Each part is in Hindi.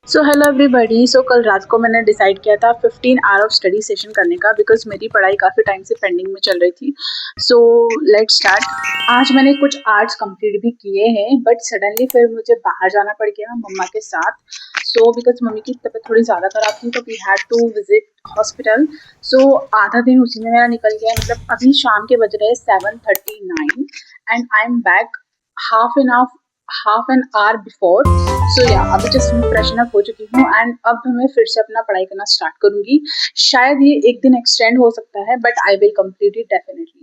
So hello everybody. सो कल रात को मैंने डिसाइड किया था 15 आवर ऑफ स्टडी सेशन करने का, बिकॉज मेरी पढ़ाई काफ़ी टाइम से पेंडिंग में चल रही थी। So let's start. आज मैंने कुछ आर्ट्स कंप्लीट भी किए हैं, बट सडनली फिर मुझे बाहर जाना पड़ गया मम्मा के साथ। सो बिकॉज मम्मी की तबीयत थोड़ी ज़्यादा ख़राब थी, तो we had to visit hospital. So आधा दिन उसी में मेरा निकल गया। मतलब अभी शाम के बज रहे 7:39 and I am back half an hour before. So या अभी जस्ट मैं फ्रेशन अप हो चुकी हूँ एंड अब मैं फिर से अपना पढ़ाई करना स्टार्ट करूंगी। शायद ये एक दिन एक्सटेंड हो सकता है, but I will complete it definitely.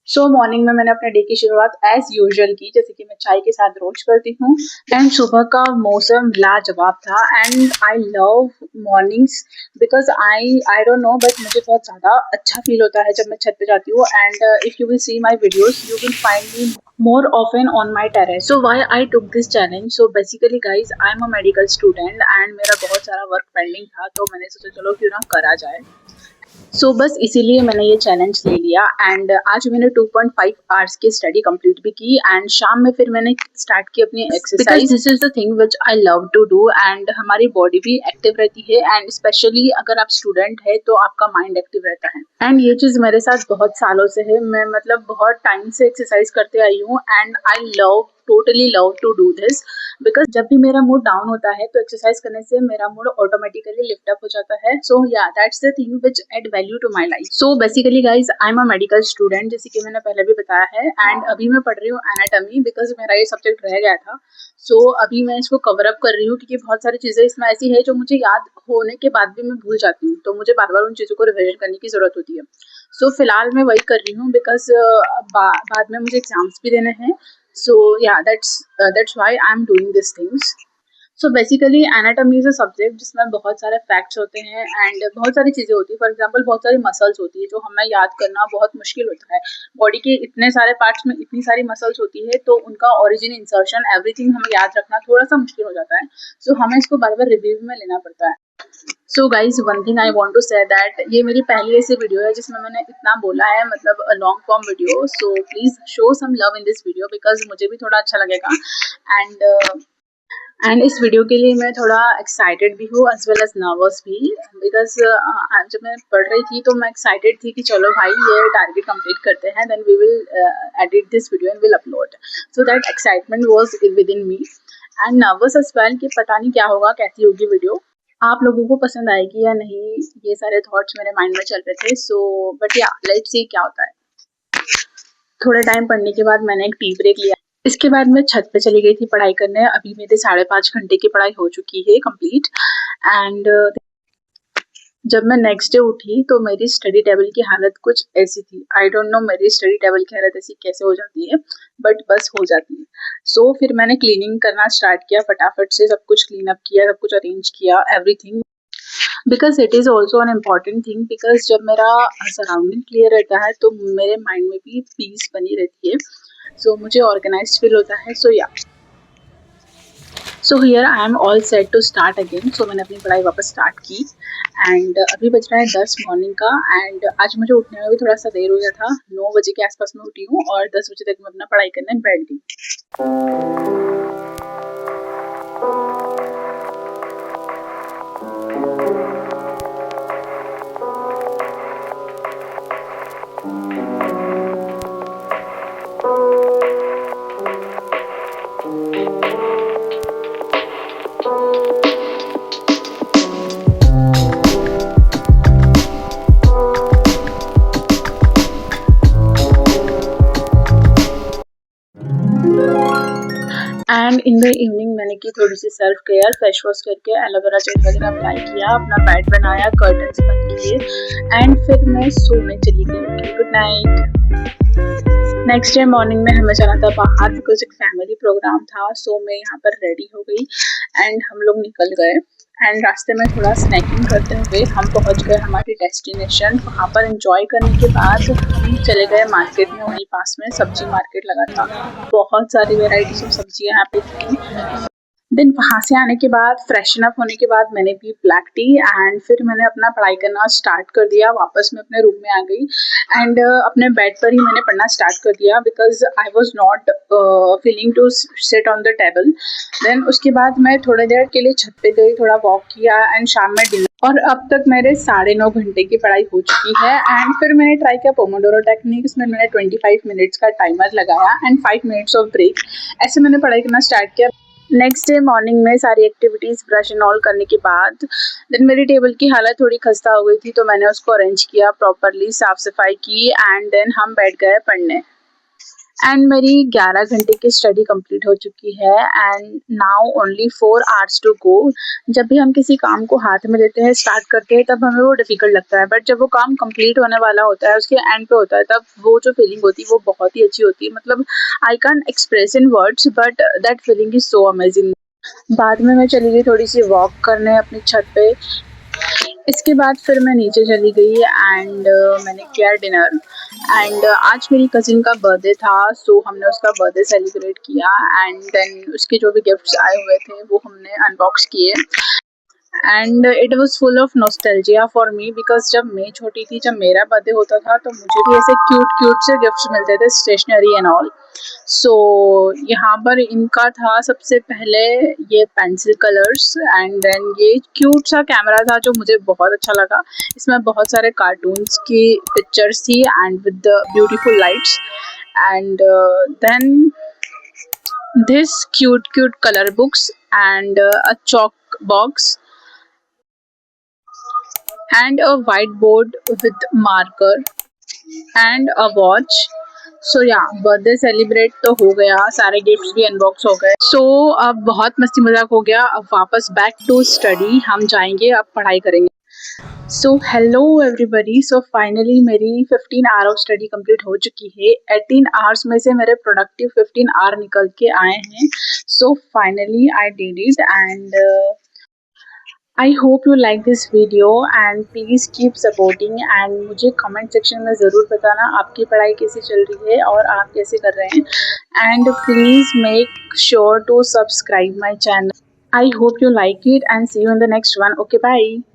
So morning में मैंने अपने डे की शुरुआत एज यूजुअल की, जैसे कि मैं चाय के साथ रोज करती हूँ। एंड सुबह का मौसम लाजवाब था and I love mornings because I don't know, but मुझे बहुत ज़्यादा अच्छा फील होता है जब मैं छत पे जाती हूँ। And if you will see my videos you will find me more often on my terrace. So why I took this challenge? So basically guys, I am a medical student and मेरा बहुत सारा वर्क पेंडिंग था, तो मैंने सोचा चलो क्यों ना करा जाए। बस इसीलिए मैंने ये चैलेंज ले लिया। एंड आज मैंने 2.5 आवर्स की स्टडी कंप्लीट भी की एंड शाम में फिर मैंने स्टार्ट की अपनी exercise. This is the thing which I love to do and हमारी बॉडी भी एक्टिव रहती है एंड स्पेशली अगर आप स्टूडेंट है तो आपका माइंड एक्टिव रहता है। एंड ये चीज़ मेरे साथ बहुत सालों से है। मैं मतलब बहुत टाइम से एक्सरसाइज करते आई हूँ and I totally love to do this because जब भी मेरा मूड डाउन होता है तो एक्सरसाइज करने से मेरा मूड ऑटोमेटिकली लिफ्ट अप हो जाता है। So yeah that's the thing which add value to my life. So basically guys, I am a medical student, जैसे कि मैंने पहले भी बताया है। एंड अभी मैं पढ़ रही हूँ एनाटॉमी बिकॉज मेरा ये सब्जेक्ट रह गया था। अभी मैं इसको कवर अप कर रही हूँ क्योंकि बहुत सारी चीज़ें इसमें ऐसी है जो मुझे याद होने के बाद भी मैं भूल जाती हूँ, तो मुझे बार बार उन चीज़ों को रिविजन करने की ज़रूरत होती है। फिलहाल मैं वही कर रही हूँ बिकॉज बाद में मुझे एग्जाम्स भी देने हैं। That's why I'm doing these things. Basically anatomy is a subject जिसमें बहुत सारे फैक्ट्स होते हैं एंड बहुत सारी चीज़ें होती है। फॉर एग्जांपल बहुत सारी मसल्स होती है जो हमें याद करना बहुत मुश्किल होता है। बॉडी के इतने सारे पार्ट्स में इतनी सारी मसल्स होती है, तो उनका ओरिजिन, इंसर्शन, एवरीथिंग हमें याद रखना थोड़ा सा मुश्किल हो जाता है। हमें इसको बार बार रिव्यू में लेना पड़ता है। Guys, one thing I want to say that ये मेरी पहली ऐसी वीडियो है जिसमें मैंने इतना बोला है, मतलब a long form video. Please show some love in this video because मुझे भी थोड़ा अच्छा लगेगा। एंड इस वीडियो के लिए मैं थोड़ा एक्साइटेड भी हूँ एज वेल एज नर्वस भी बिकॉज जब मैं पढ़ रही थी तो मैं एक्साइटेड थी कि चलो भाई ये टारगेट कंप्लीट करते हैं, then we will edit this video and will upload. That excitement was with in me and nervous as well कि पता नहीं क्या होगा, कैसी होगी वीडियो, आप लोगों को पसंद आएगी या नहीं। ये सारे थॉट्स मेरे माइंड में चल रहे थे। बट या लेट्स सी क्या होता है। थोड़े टाइम पढ़ने के बाद मैंने एक टी ब्रेक लिया। इसके बाद मैं छत पे चली गई थी पढ़ाई करने। अभी मेरे 5.5 घंटे की पढ़ाई हो चुकी है कंप्लीट। एंड जब मैं नेक्स्ट डे उठी तो मेरी स्टडी टेबल की हालत कुछ ऐसी थी। आई डोंट नो मेरी स्टडी टेबल की हालत ऐसी कैसे हो जाती है, बट बस हो जाती है। फिर मैंने क्लीनिंग करना स्टार्ट किया, फटाफट से सब कुछ क्लीन अप किया, सब कुछ अरेंज किया, everything, because it is also an important thing. Because जब मेरा सराउंडिंग क्लियर रहता है तो मेरे माइंड में भी पीस बनी रहती है। मुझे ऑर्गेनाइज फील होता है। Here I am all set to start again. मैंने अपनी पढ़ाई वापस स्टार्ट की एंड अभी बज रहा है 10 मॉर्निंग का। एंड आज मुझे उठने में भी थोड़ा सा देर हो गया था। 9 बजे के आसपास में उठी हूँ और 10 बजे तक मैं अपना पढ़ाई करने बैठ गई। एंड इन द इवनिंग मैंने की थोड़ी सी सेल्फ केयर, फेस वॉश करके एलोवेरा जेल वगैरह अप्लाई किया, अपना बेड बनाया, कर्टन्स बंद किए एंड फिर मैं सोने चली गई। Good night. Next day morning में हमें जाना था बाहर बिकॉज एक फैमिली प्रोग्राम था। मैं यहाँ पर रेडी हो गई एंड हम लोग निकल गए। एंड रास्ते में थोड़ा स्नैकिंग करते हुए हम पहुँच गए हमारी डेस्टिनेशन। वहाँ पर एंजॉय करने के बाद हम चले गए मार्केट में। वहीं पास में सब्जी मार्केट लगा था, बहुत सारी वेराइटीज ऑफ सब्जियाँ यहाँ पे थी। देन वहाँ से आने के बाद फ्रेशन अप होने के बाद मैंने पी ब्लैक टी एंड फिर मैंने अपना पढ़ाई करना स्टार्ट कर दिया। वापस मैं अपने रूम में आ गई एंड अपने बेड पर ही मैंने पढ़ना स्टार्ट कर दिया because I was not feeling to sit on the table. Then उसके बाद मैं थोड़ी देर के लिए छत पे गई, थोड़ा वॉक किया एंड शाम में डिनर। और अब तक मेरे 9.5 घंटे की पढ़ाई हो चुकी है एंड फिर मैंने ट्राई किया पोमोडोरो टेक्निक। उसमें मैंने 25 मिनट्स का टाइमर लगाया एंड 5 मिनट्स ऑफ ब्रेक। ऐसे मैंने पढ़ाई करना स्टार्ट किया। नेक्स्ट डे मॉर्निंग में सारी एक्टिविटीज़ ब्रश एंड ऑल करने के बाद देन मेरी टेबल की हालत थोड़ी खस्ता हो गई थी, तो मैंने उसको अरेंज किया प्रॉपरली, साफ सफाई की एंड देन हम बैठ गए पढ़ने। एंड मेरी 11 घंटे की स्टडी कंप्लीट हो चुकी है and now only 4 hours to go. जब भी हम किसी काम को हाथ में लेते हैं, स्टार्ट करते हैं, तब हमें वो डिफिकल्ट लगता है, बट जब वो काम कंप्लीट होने वाला होता है, उसके एंड पे होता है, तब वो जो फीलिंग होती है वो बहुत ही अच्छी होती है। मतलब I can express in words but that feeling is so amazing. बाद में मैं चली गई थोड़ी सी वॉक करने अपनी छत पे। इसके बाद फिर मैं नीचे चली गई एंड मैंने किया डिनर एंड आज मेरी कज़िन का बर्थडे था, सो हमने उसका बर्थडे सेलिब्रेट किया एंड देन उसके जो भी गिफ्ट्स आए हुए थे वो हमने अनबॉक्स किए and it was full of nostalgia for me because जब मैं छोटी थी, जब मेरा बर्थडे होता था, तो मुझे भी ऐसे क्यूट क्यूट से गिफ्ट्स मिलते थे, स्टेशनरी एंड ऑल। सो यहाँ पर इनका था सबसे पहले ये पेंसिल कलर्स एंड देन ये क्यूट सा कैमरा था जो मुझे बहुत अच्छा लगा। इसमें बहुत सारे कार्टून्स की पिक्चर्स थी and with the beautiful lights and then this cute color books and a chalk box and a whiteboard with marker and a watch। सो या बर्थडे सेलिब्रेट तो हो गया, सारे गिफ्ट्स भी अनबॉक्स हो गए। सो अब बहुत मस्ती मजाक हो गया, अब वापस बैक टू स्टडी हम जाएंगे, अब पढ़ाई करेंगे। So hello everybody. So finally मेरी 15 आवर ऑफ स्टडी कंप्लीट हो चुकी है। 18 आवर्स में से मेरे प्रोडक्टिव 15 आवर निकल के आए हैं। So finally I did it and I hope you like this video and please keep supporting and मुझे कमेंट सेक्शन में ज़रूर बताना आपकी पढ़ाई कैसी चल रही है और आप कैसे कर रहे हैं and please make sure to subscribe my channel. I hope you like it and see you in the next one. Okay, bye.